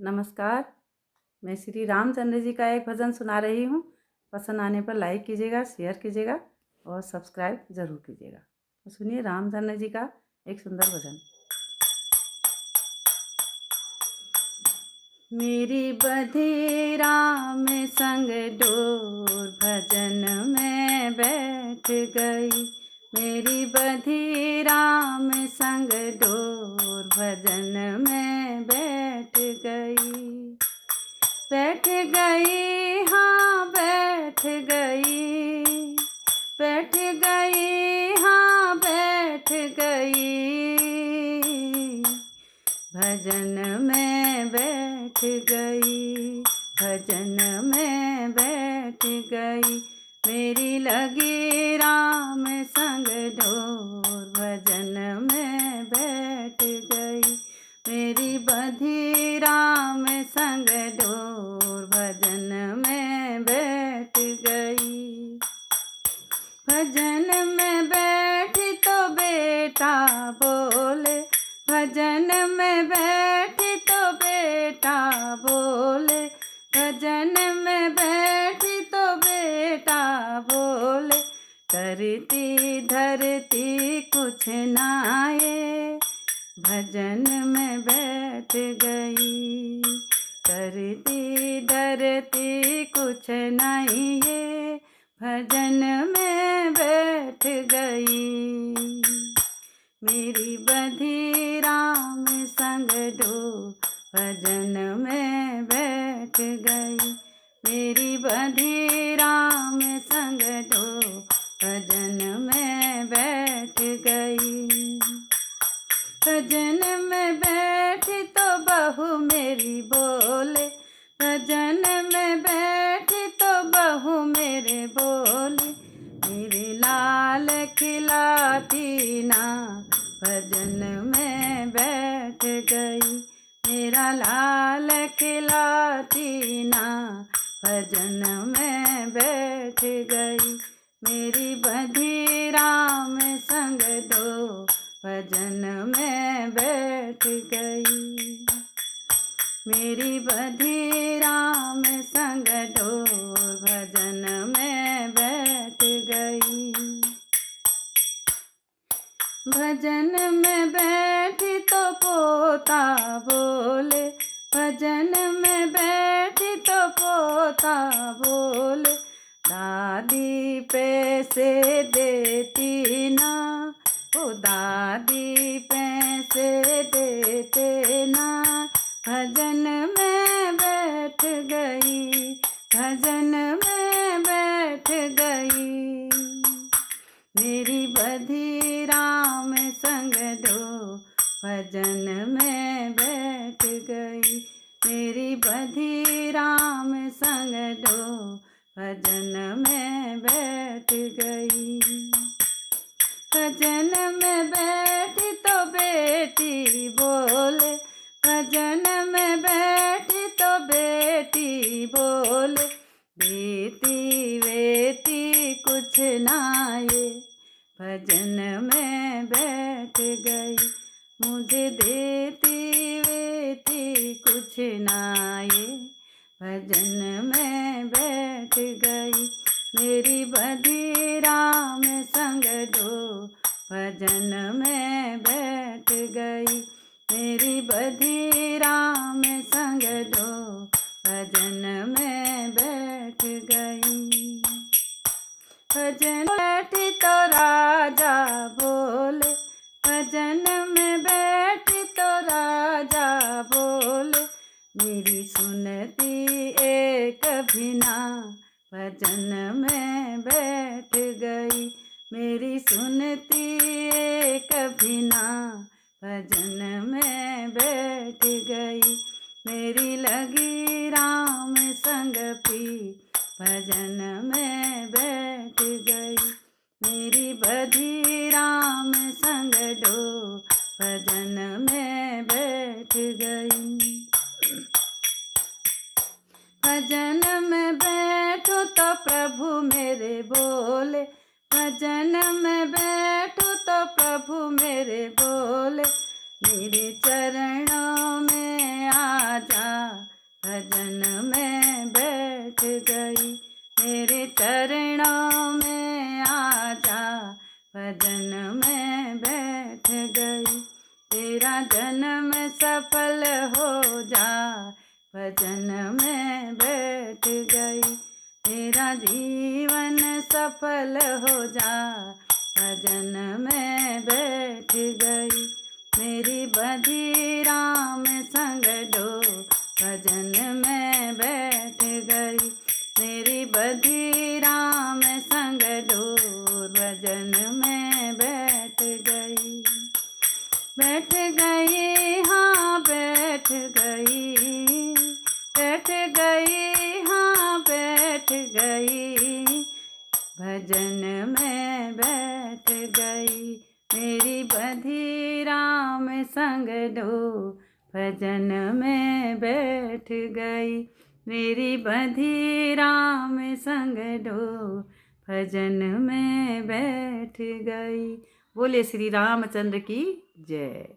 नमस्कार। मैं श्री रामचंद्र जी का एक भजन सुना रही हूँ। पसंद आने पर लाइक कीजिएगा, शेयर कीजिएगा और सब्सक्राइब ज़रूर कीजिएगा। तो सुनिए रामचंद्र जी का एक सुंदर भजन। मेरी बधी राम संग डोर भजन में बैठ गई। मेरी बधी राम संग डोर भजन में बैठ गई। बैठ गई, हाँ बैठ गई। बैठ गई, हाँ बैठ गई। भजन में बैठ गई। भजन में बैठ गई। मेरी लगी राम संग डोर भजन में बैठ गई। मेरी बधी राम संग डोर भजन में बैठ गई। भजन में बैठी तो बेटा बोले। भजन में बैठी तो बेटा बोले। भजन में बैठी तो बेटा बोले। करती धरती कुछ नाये। भजन में बैठ गई। करती धरती कुछ नहीं ये। भजन में बैठ गई। मेरी बधी राम संग डोर भजन में बैठ गई। मेरी बधी राम संग डोर भजन में बैठ गई। भजन में बैठी तो बहू मेरी बोले। भजन में बैठी तो बहू मेरे बोले। मेरी लाल खिलाती ना भजन में बैठ गई। मेरा लाल खिलाती ना भजन में बैठ गई। मेरी बधी राम संग डोर भजन में बैठ गई। मेरी बधी राम संग डोर भजन में बैठ गई। भजन में बैठी तो पोता बोले। भजन में बैठी तो पोता बोले। दादी पैसे देती ना। ओ दादी पैसे देते ना। भजन में बैठ गई। भजन में बैठ गई। मेरी बधी राम संग डोर भजन में बैठ गई। मेरी बधी राम संग डोर भजन में बैठ गई। भजन में बैठी तो बेटी बोले। भजन में बैठी तो बेटी बोले। बेटी बेटी कुछ नाये। भजन में बैठ गई। मुझे देती बेटी कुछ नाये। भजन में बैठ गई। मेरी बधी राम संग डोर भजन में बैठ गई। मेरी बधी राम संग डोर भजन में बैठ गई। भजन बैठी तो राजा बोले। भजन में बैठी तो राजा बोले। मेरी सुनती एक भी ना भजन में बैठ गई। मेरी सुनती एक भी ना भजन में बैठ गई। मेरी लगी राम संग पी भजन में बैठ गई। मेरी बधी राम संग डोर भजन में बैठ गई। भजन में बैठो तो प्रभु मेरे बोले। भजन में बैठो तो प्रभु मेरे बोले। मेरे चरणों में आ जा। भजन में बैठ गई। मेरा जीवन सफल हो जा, भजन में बैठ गई। मेरी बधी राम संग डो, भजन में बैठ गई। मेरी बधी राम संग डोर, भजन में बैठ गई। बैठ गई हाँ बैठ गई, बैठ गई हाँ बैठ गई। भजन में बैठ गई। मेरी बधी राम संग डो, भजन में बैठ गई। मेरी बधी राम संग डो, भजन में बैठ गई। बोले श्री रामचंद्र की जय।